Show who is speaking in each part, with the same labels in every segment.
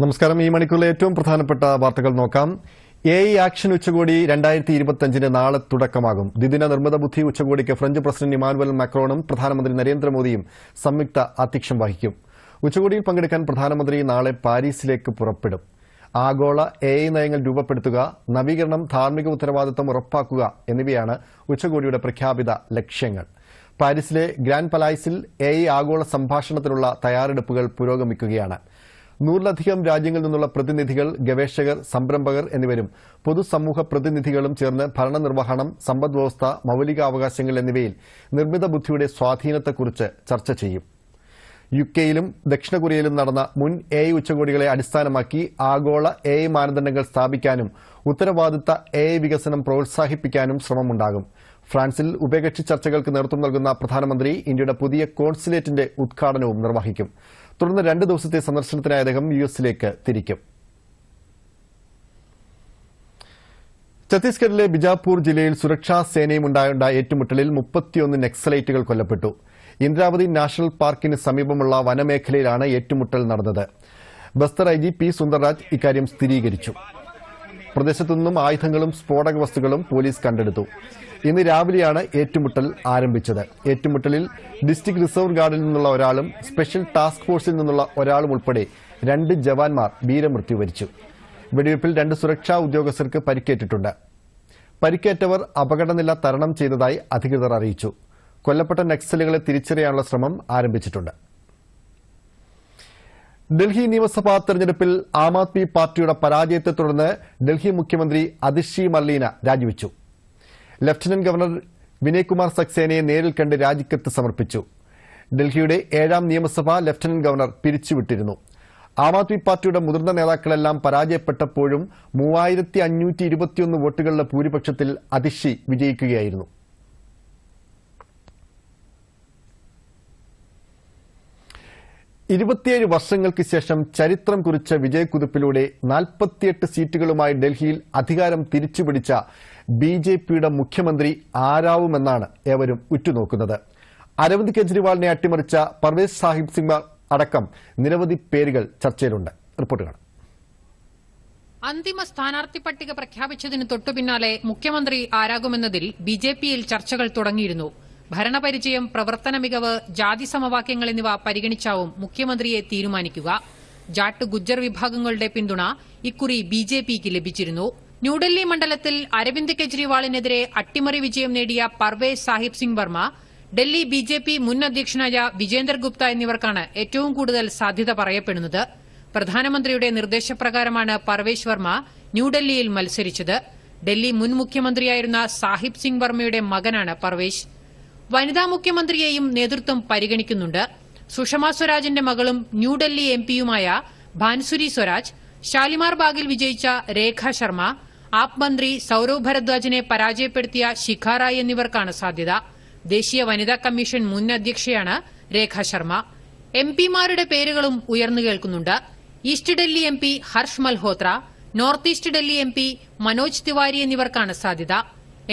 Speaker 1: നമസ്കാരം. ഈ മണിക്കൂറിലെ ഏറ്റവും പ്രധാനപ്പെട്ട വാർത്തകൾ നോക്കാം. AI ആക്ഷൻ ഉച്ചകോടി 2025 നാളെ തുടക്കമാകും. ദ്വിദിന നിർമ്മിത ബുദ്ധി ഉച്ചകോടിക്ക് ഫ്രഞ്ച് പ്രസിഡന്റ് ഇമാനുവൽ മാക്രോണും പ്രധാനമന്ത്രി നരേന്ദ്രമോദിയും സംയുക്ത ആതിഥ്യം വഹിക്കും. ഉച്ചകോടിയിൽ പങ്കെടുക്കാൻ പ്രധാനമന്ത്രി നാളെ പാരീസിലേക്ക് പുറപ്പെടും. ആഗോള AI നയങ്ങൾ രൂപപ്പെടുത്തുക, നവീകരണം, ധാർമ്മിക ഉത്തരവാദിത്തം ഉറപ്പാക്കുക എന്നിവയാണ് ഉച്ചകോടിയുടെ പ്രഖ്യാപിത ലക്ഷ്യങ്ങൾ. പാരീസിലെ ഗ്രാൻഡ് പലായ്സിൽ AI ആഗോള സംഭാഷണത്തിനുള്ള തയ്യാറെടുപ്പുകൾ പുരോഗമിക്കുകയാണ്. 100-ലധികം രാജ്യങ്ങളിൽ നിന്നുള്ള പ്രതിനിധികൾ, ഗവേഷകർ, സംരംഭകർ എന്നിവരും പൊതുസമൂഹ പ്രതിനിധികളും ചേർന്ന് ഭരണനിർവഹണം, സമ്പദ്വ്യവസ്ഥ, മൌലികാവകാശങ്ങൾ എന്നിവയിൽ നിർമ്മിത ബുദ്ധിയുടെ സ്വാധീനത്തെക്കുറിച്ച് ചർച്ച ചെയ്യും. യുകെയിലും ദക്ഷിണ കൊറിയയിലും നടന്ന മുൻ AI ഉച്ചകോടികളെ അടിസ്ഥാനമാക്കി ആഗോള AI മാനദണ്ഡങ്ങൾ സ്ഥാപിക്കാനും ഉത്തരവാദിത്ത AI വികസനം പ്രോത്സാഹിപ്പിക്കാനും ശ്രമമുണ്ടാകും. ഫ്രാൻസിൽ ഉഭയകക്ഷി ചർച്ചകൾക്ക് നേതൃത്വം നൽകുന്ന പ്രധാനമന്ത്രി ഇന്ത്യയുടെ പുതിയ കോൺസുലേറ്റിന്റെ ഉദ്ഘാടനവും നിർവഹിക്കും. തുടർന്ന് 2 ദിവസത്തെ സന്ദർശനത്തിനായി അദ്ദേഹം യുഎസിലേക്ക് തിരിക്കും. ഛത്തീസ്ഗഡിലെ ബിജാപൂർ ജില്ലയിൽ സുരക്ഷാ സേനയും ഉണ്ടായ ഏറ്റുമുട്ടലിൽ 31 നക്സലൈറ്റുകൾ കൊല്ലപ്പെട്ടു. ഇന്ദ്രാവതി നാഷണൽ പാർക്കിന് സമീപമുള്ള വനമേഖലയിലാണ് ഏറ്റുമുട്ടൽ നടന്നത്. Bastar IG P. സുന്ദർരാജ് ഇക്കാര്യം സ്ഥിരീകരിച്ചു. പ്രദേശത്തുനിന്നും ആയുധങ്ങളും സ്ഫോടക വസ്തുക്കളും പോലീസ് കണ്ടെടുത്തു. ഇന്ന് രാവിലെയാണ് ഏറ്റുമുട്ടൽ ആരംഭിച്ചത്. ഏറ്റുമുട്ടലിൽ ഡിസ്ട്രിക്ട് റിസർവ് ഗാർഡിൽ നിന്നുള്ള ഒരാളും സ്പെഷ്യൽ ടാസ്ക് ഫോഴ്സിൽ നിന്നുള്ള ഒരാളും ഉൾപ്പെടെ 2 ജവാന്മാർ വീരമൃത്യു വരിച്ചു. വെടിവയ്പിൽ 2 സുരക്ഷാ ഉദ്യോഗസ്ഥർക്ക് പരിക്കേറ്റിട്ടുണ്ട്. പരിക്കേറ്റവർ അപകടനില തരണം ചെയ്തതായി അധികൃതർ അറിയിച്ചു. കൊല്ലപ്പെട്ട നക്സലുകളെ തിരിച്ചറിയാനുള്ള ശ്രമം ആരംഭിച്ചിട്ടുണ്ട്. ഡൽഹി നിയമസഭാ തെരഞ്ഞെടുപ്പിൽ ആം ആദ്മി പാർട്ടിയുടെ പരാജയത്തെ തുടർന്ന് ഡൽഹി മുഖ്യമന്ത്രി അതിഷി മർലീന രാജിവെച്ചു. ലഫ്റ്റനന്റ് ഗവർണർ വിനയ്കുമാർ സക്സേനയെ നേരിൽ കണ്ട് രാജിക്കത്ത് സമർപ്പിച്ചു. ഡൽഹിയുടെ 7ാം നിയമസഭ ലഫ്റ്റനന്റ് ഗവർണർ പിരിച്ചുവിട്ടിരുന്നു. ആം ആദ്മി പാർട്ടിയുടെ മുതിർന്ന നേതാക്കളെല്ലാം പരാജയപ്പെട്ടപ്പോഴും 3521 വോട്ടുകളുടെ ഭൂരിപക്ഷത്തിൽ അതിഷി വിജയിക്കുകയായിരുന്നു. വർഷങ്ങൾക്ക് ശേഷം ചരിത്രം കുറിച്ച വിജയക്കുതിപ്പിലൂടെ 48 സീറ്റുകളുമായി ഡൽഹിയിൽ അധികാരം തിരിച്ചുപിടിച്ച BJPയുടെ മുഖ്യമന്ത്രി ആരാവുമെന്നാണ് ഏവരും ഉറ്റുനോക്കുന്നത്. അരവിന്ദ് കെജ്രിവാളിനെ അട്ടിമറിച്ച പർവേസ് സാഹിബ് സിംഗ് അടക്കം നിരവധി പേരുകൾ ചർച്ചയിലുണ്ട്. റിപ്പോർട്ട് കാണാം.
Speaker 2: അന്തിമ സ്ഥാനാർത്ഥി പട്ടിക പ്രഖ്യാപിച്ചതിന് തൊട്ടുപിന്നാലെ മുഖ്യമന്ത്രി ആരാകുമെന്നതിൽ BJPയിൽ ചർച്ചകൾ തുടങ്ങിയിരുന്നു. ഭരണപരിചയം, പ്രവർത്തന മികവ്, ജാതി സമവാക്യങ്ങൾ എന്നിവ പരിഗണിച്ചാവും മുഖ്യമന്ത്രിയെ തീരുമാനിക്കുക. ജാട്ട്, ഗുജ്ജർ വിഭാഗങ്ങളുടെ പിന്തുണ ഇക്കുറി BJPക്ക് ലഭിച്ചിരുന്നു. ന്യൂഡൽഹി മണ്ഡലത്തിൽ അരവിന്ദ് കെജ്രിവാളിനെതിരെ അട്ടിമറി വിജയം നേടിയ പർവേസ് സാഹിബ് സിംഗ് വർമ്മ, ഡൽഹി BJP മുൻ അധ്യക്ഷനായ വിജേന്ദർ ഗുപ്ത എന്നിവർക്കാണ് ഏറ്റവും കൂടുതൽ സാധ്യത പറയപ്പെടുന്നത്. പ്രധാനമന്ത്രിയുടെ നിർദ്ദേശപ്രകാരമാണ് പർവേസ് വർമ്മ ന്യൂഡൽഹിയിൽ മത്സരിച്ചത്. ഡൽഹി മുൻ മുഖ്യമന്ത്രിയായിരുന്ന സാഹിബ് സിംഗ് വർമ്മയുടെ മകനാണ് പർവേസ്. വനിതാ മുഖ്യമന്ത്രിയെയും നേതൃത്വം പരിഗണിക്കുന്നുണ്ട്. സുഷമ സ്വരാജിന്റെ മകളും ന്യൂഡൽഹി MPയുമായ ഭാൻസുരി സ്വരാജ്, ഷാലിമാർ ബാഗിൽ വിജയിച്ച രേഖ ശർമ്മ, ആപ് മന്ത്രി സൌരവ് ഭരദ്വാജിനെ പരാജയപ്പെടുത്തിയ ശിഖ റായ് എന്നിവർക്കാണ് സാധ്യത. ദേശീയ വനിതാ കമ്മീഷൻ മുൻ അധ്യക്ഷയാണ് രേഖ ശർമ്മ. MPമാരുടെ പേരുകളും ഉയർന്നു കേൾക്കുന്നുണ്ട്. East Delhi MP Harsh Malhotra, north east Delhi MP Manoj Tiwari എന്നിവർക്കാണ് സാധ്യത.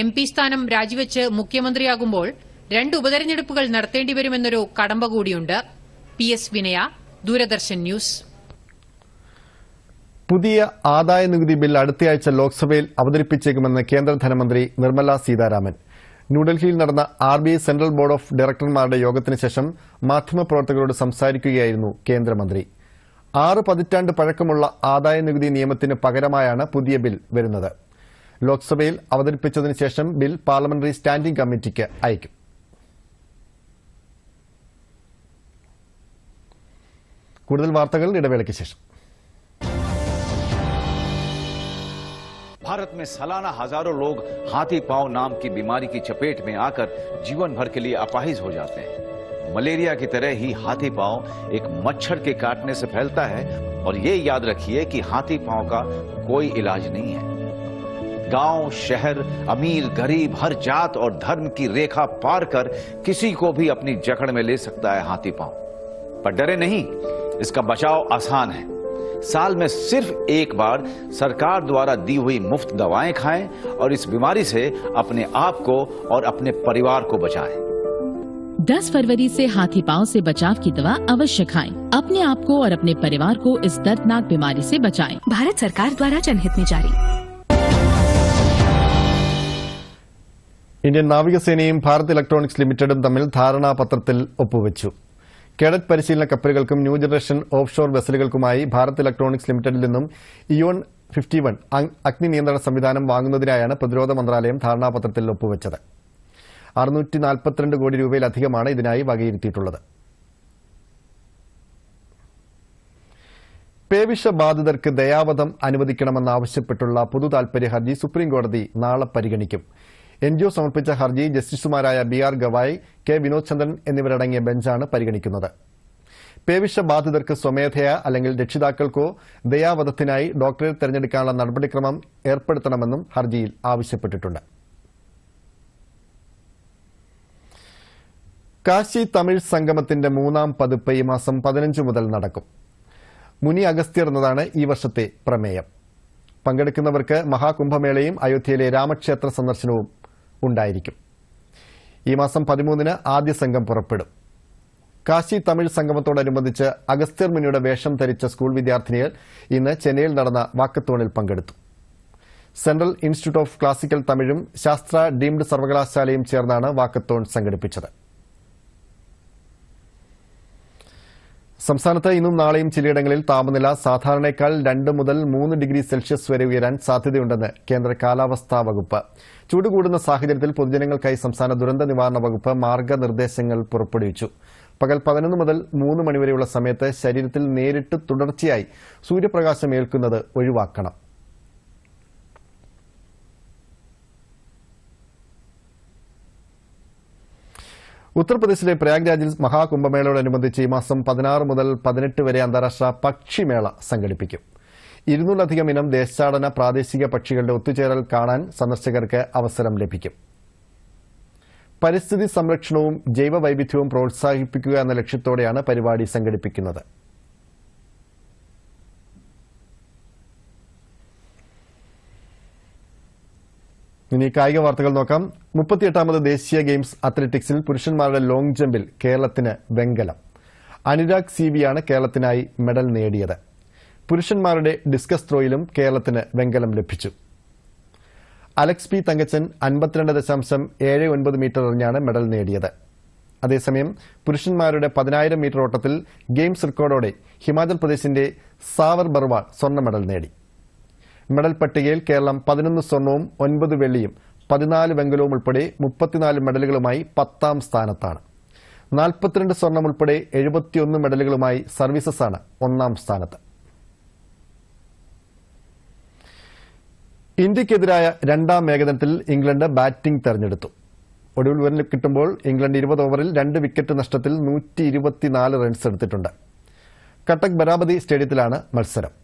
Speaker 2: MP സ്ഥാനം രാജിവെച്ച് മുഖ്യമന്ത്രിയാകുമ്പോൾ 2 ഉപതെരഞ്ഞെടുപ്പുകൾ നടത്തേണ്ടിവരുമെന്നൊരു കടമ്പ കൂടിയുണ്ട്. PS വിനയ, ദൂരദർശൻ ന്യൂസ്.
Speaker 1: പുതിയ ആദായ നികുതി ബിൽ അടുത്തയാഴ്ച ലോക്സഭയിൽ അവതരിപ്പിച്ചേക്കുമെന്ന് കേന്ദ്ര ധനമന്ത്രി നിർമ്മല സീതാരാമൻ. ന്യൂഡൽഹിയിൽ നടന്ന RBI സെൻട്രൽ ബോർഡ് ഓഫ് ഡയറക്ടർമാരുടെ യോഗത്തിന് ശേഷം മാധ്യമപ്രവർത്തകരോട് സംസാരിക്കുകയായിരുന്നു കേന്ദ്രമന്ത്രി. 6 പതിറ്റാണ്ട് പഴക്കമുള്ള ആദായ നികുതി നിയമത്തിന് പകരമായാണ് പുതിയ ബിൽ വരുന്നത്. ലോക്സഭയിൽ അവതരിപ്പിച്ചതിന് ശേഷം ബിൽ പാർലമെന്ററി സ്റ്റാൻഡിംഗ് കമ്മിറ്റിക്ക് അയക്കും. കൂടുതൽ വാർത്തകൾ ഇടവേളയ്ക്ക് ശേഷം.
Speaker 3: भारत में सालाना हजारों लोग हाथी पांव नाम की बीमारी की चपेट में आकर जीवन भर के लिए अपाहिज हो जाते हैं। मलेरिया की तरह ही हाथी पांव एक मच्छर के काटने से फैलता है और ये याद रखिए कि हाथी पांव का कोई इलाज नहीं है। गांव, शहर, अमीर, गरीब, हर जात और धर्म की रेखा पार कर किसी को भी अपनी जकड़ में ले सकता है हाथी पांव। पर डरे नहीं, इसका बचाव आसान है। साल में सिर्फ एक बार सरकार द्वारा दी हुई मुफ्त दवाएं खाएं और इस बीमारी से अपने आप को और अपने परिवार को बचाएं।
Speaker 4: 10 फरवरी से हाथी पांव से बचाव की दवा अवश्य खाएं। अपने आप को और अपने परिवार को इस दर्दनाक बीमारी से बचाएं।
Speaker 5: भारत सरकार द्वारा जनहित में जारी।
Speaker 1: ഇന്ത്യൻ നാവികസേനയും ഭാരത് ഇലക്ട്രോണിക്സ് ലിമിറ്റഡും തമ്മിൽ ധാരണാപത്രത്തിൽ ഒപ്പുവച്ചു. കേഡറ്റ് പരിശീലന കപ്പലുകൾക്കും ന്യൂ ജനറേഷൻ ഓഫ് ഷോർ വെസലുകൾക്കുമായി ഭാരത് ഇലക്ട്രോണിക്സ് ലിമിറ്റഡിൽ നിന്നും ഇയോൺ 51 അഗ്നി നിയന്ത്രണ സംവിധാനം വാങ്ങുന്നതിനായാണ് പ്രതിരോധ മന്ത്രാലയം ധാരണാപത്രത്തിൽ ഒപ്പുവച്ചത്. 642 കോടി രൂപയിലധികമാണ് ഇതിനായി വകയിരുത്തിയിട്ടുള്ളത്. പേവിഷബാധിതർക്ക് ദയാവധം അനുവദിക്കണമെന്നാവശ്യപ്പെട്ടുള്ള പൊതുതാൽപര്യ ഹർജി സുപ്രീംകോടതി നാളെ പരിഗണിക്കും. എൻജിഒ സമർപ്പിച്ച ഹർജി ജസ്റ്റിസുമാരായ BR ഗവായ്, കെ വിനോദ് ചന്ദ്രൻ എന്നിവരടങ്ങിയ ബെഞ്ചാണ് പരിഗണിക്കുന്നത്. പേവിഷബാധിതർക്ക് സ്വമേധയാ അല്ലെങ്കിൽ രക്ഷിതാക്കൾക്കോ ദയാവധത്തിനായി ഡോക്ടറെ തെരഞ്ഞെടുക്കാനുള്ള നടപടിക്രമം ഏർപ്പെടുത്തണമെന്നും ഹർജിയിൽ ആവശ്യപ്പെട്ടിട്ടുണ്ട്. കാശി തമിഴ് സംഗമത്തിന്റെ 3ാം പതിപ്പ് ഈ മാസം 15 മുതൽ നടക്കും. മുനി അഗസ്ത്യർ എന്നതാണ് ഈ വർഷത്തെ പ്രമേയം. പങ്കെടുക്കുന്നവർക്ക് മഹാകുംഭമേളയും അയോധ്യയിലെ രാമക്ഷേത്ര സന്ദർശനവും ഉണ്ടായിരിക്കും. ഈ മാസം 13-ന് ആദ്യ സംഘം പുറപ്പെടും. കാശി തമിഴ് സംഗമത്തോടനുബന്ധിച്ച് അഗസ്ത്യർ മുനിയുടെ വേഷം ധരിച്ച സ്കൂൾ വിദ്യാർത്ഥിനികൾ ഇന്ന് ചെന്നൈയിൽ നടന്ന വാക്കത്തോണിൽ പങ്കെടുത്തു. സെൻട്രൽ ഇൻസ്റ്റിറ്റ്യൂട്ട് ഓഫ് ക്ലാസിക്കൽ തമിഴും ശാസ്ത്ര ഡീംഡ് സർവകലാശാലയും ചേർന്നാണ് വാക്കത്തോൺ സംഘടിപ്പിച്ചത്. സംസ്ഥാനത്ത് ഇന്നും നാളെയും ചിലയിടങ്ങളിൽ താപനില സാധാരണയേക്കാൾ 2 മുതൽ 3 ഡിഗ്രി സെൽഷ്യസ് വരെ ഉയരാൻ സാധ്യതയുണ്ടെന്ന് കേന്ദ്ര കാലാവസ്ഥാ വകുപ്പ്. ചൂട് കൂടുന്ന സാഹചര്യത്തിൽ പൊതുജനങ്ങൾക്കായി സംസ്ഥാന ദുരന്ത നിവാരണ വകുപ്പ് മാർഗനിർദ്ദേശങ്ങൾ പുറപ്പെടുവിച്ചു. പകൽ 11 മുതൽ 3 മണിവരെയുള്ള സമയത്ത് ശരീരത്തിൽ നേരിട്ട് തുടർച്ചയായി സൂര്യപ്രകാശം ഏൽക്കുന്നത് ഒഴിവാക്കണം. ഉത്തർപ്രദേശിലെ പ്രയാഗ്രാജിൽ മഹാകുംഭമേളയോടനുബന്ധിച്ച് ഈ മാസം 16 മുതൽ 18 വരെ അന്താരാഷ്ട്ര പക്ഷിമേള സംഘടിപ്പിക്കും. 200-ലധികം ഇനം ദേശാടന പ്രാദേശിക പക്ഷികളുടെ ഒത്തുചേരൽ കാണാൻ സന്ദർശകർക്ക് അവസരം ലഭിക്കും. പരിസ്ഥിതി സംരക്ഷണവും ജൈവ വൈവിധ്യവും പ്രോത്സാഹിപ്പിക്കുക എന്ന ലക്ഷ്യത്തോടെയാണ് പരിപാടി സംഘടിപ്പിക്കുന്നത്. ഇനി കായിക വാർത്തകൾ നോക്കാം. 38ാമത് ദേശീയ ഗെയിംസ് അത്ലറ്റിക്സിൽ പുരുഷന്മാരുടെ ലോങ് ജമ്പിൽ കേരളത്തിന് വെങ്കലം. അനുരാഗ് സിവിയാണ് കേരളത്തിനായി മെഡൽ നേടിയത്. പുരുഷന്മാരുടെ ഡിസ്കസ് ത്രോയിലും കേരളത്തിന് വെങ്കലം ലഭിച്ചു. അലക്സ് പി തങ്കച്ചൻ 52.79 മീറ്റർ എറിഞ്ഞാണ് മെഡൽ നേടിയത്. അതേസമയം പുരുഷന്മാരുടെ 10,000 മീറ്റർ ഓട്ടത്തിൽ ഗെയിംസ് റെക്കോർഡോടെ ഹിമാചൽ പ്രദേശിന്റെ സാവർ ബർവാൾ സ്വർണ്ണ മെഡൽ നേടി. മെഡൽ പട്ടികയിൽ കേരളം 11 സ്വർണവും 9 വെള്ളിയും 14 വെങ്കലവും ഉൾപ്പെടെ 34 മെഡലുകളുമായി 10ാം സ്ഥാനത്താണ്. 42 സ്വർണം ഉൾപ്പെടെ 71 മെഡലുകളുമായി സർവീസസാണ് 1ാം സ്ഥാനത്ത്. ഇന്ത്യയ്ക്കെതിരായ 2ാം ഏകദിനത്തിൽ ഇംഗ്ലണ്ട് ബാറ്റിംഗ് തെരഞ്ഞെടുത്തു. ഒടുവിൽ വിവരം കിട്ടുമ്പോൾ ഇംഗ്ലണ്ട് 20 ഓവറിൽ 2 വിക്കറ്റ് നഷ്ടത്തിൽ 124 റൺസ് എടുത്തിട്ടുണ്ട്. കട്ടക് ബരാബതി സ്റ്റേഡിയത്തിലാണ് മത്സരം.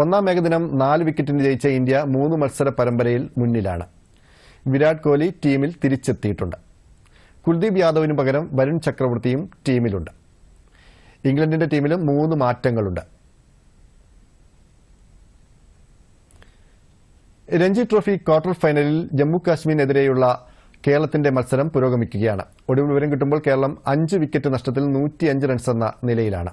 Speaker 1: 1ാം ഏകദിനം 4 വിക്കറ്റിന് ജയിച്ച ഇന്ത്യ 3 മത്സര പരമ്പരയിൽ മുന്നിലാണ്. വിരാട് കോഹ്ലി ടീമിൽ തിരിച്ചെത്തിയിട്ടുണ്ട്. കുൽദീപ് യാദവിനു പകരം വരുൺ ചക്രവർത്തിയും ടീമിലുണ്ട്. ഇംഗ്ലണ്ടിന്റെ ടീമിലും 3 മാറ്റങ്ങളുണ്ട്. രഞ്ജി ട്രോഫി ക്വാർട്ടർ ഫൈനലിൽ ജമ്മു കാശ്മീരിനെതിരെയുള്ള കേരളത്തിന്റെ മത്സരം പുരോഗമിക്കുകയാണ്. ഒടുവിൽ വിവരം കിട്ടുമ്പോൾ കേരളം 5 വിക്കറ്റ് നഷ്ടത്തിൽ 105 റൺസ് എന്ന നിലയിലാണ്.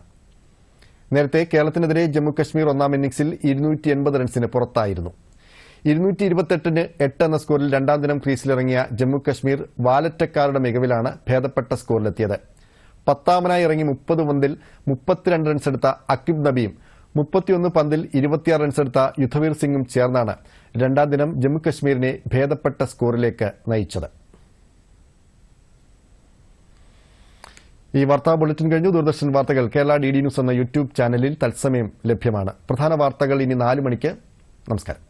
Speaker 1: നേരത്തെ കേരളത്തിനെതിരെ ജമ്മുകശ്മീർ 1ാം ഇന്നിംഗ്സിൽ 280 റൺസിന് പുറത്തായിരുന്നു. 228-8 എന്ന സ്കോറിൽ 2ാം ദിനം ക്രീസിലിറങ്ങിയ ജമ്മുകശ്മീർ വാലറ്റക്കാരുടെ മികവിലാണ് ഭേദപ്പെട്ട സ്കോറിലെത്തിയത്. 10ാമനായി ഇറങ്ങി 30 പന്തിൽ 32 റൺസെടുത്ത അക്കിബ് നബിയും 31 പന്തിൽ 26 റൺസെടുത്ത യുദ്ധവീർ സിംഗും ചേർന്നാണ് 2ാം ദിനം ജമ്മുകശ്മീരിനെ ഭേദപ്പെട്ട സ്കോറിലേക്ക് നയിച്ചത്. ഈ വാർത്താ ബുള്ളറ്റിൻ കഴിഞ്ഞു. ദൂരദർശൻ വാർത്തകൾ കേരള DD ന്യൂസ് എന്ന യൂട്യൂബ് ചാനലിൽ തത്സമയം ലഭ്യമാണ്. പ്രധാന വാർത്തകൾ ഇനി 4 മണിക്ക്. നമസ്കാരം.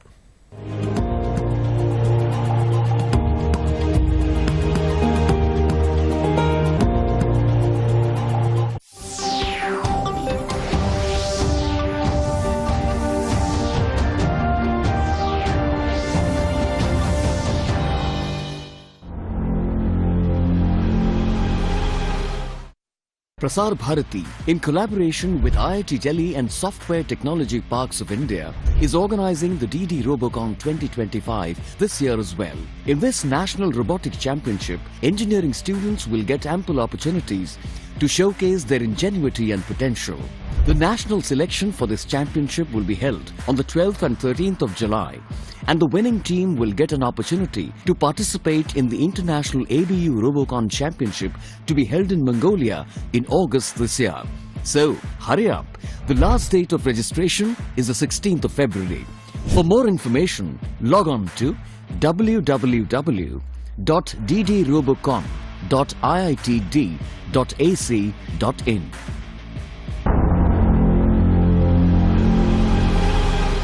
Speaker 6: Prasar Bharati, in collaboration with IIT Delhi and Software Technology Parks of India, is organizing the DD Robocon 2025 this year as well. In this National Robotic Championship, engineering students will get ample opportunities to showcase their ingenuity and potential. The national selection for this championship will be held on the 12th and 13th of July, and the winning team will get an opportunity to participate in the International ABU Robocon Championship to be held in Mongolia in August this year. So, hurry up. The last date of registration is the 16th of February. For more information, log on to www.ddrobocon.iitd.ac.in.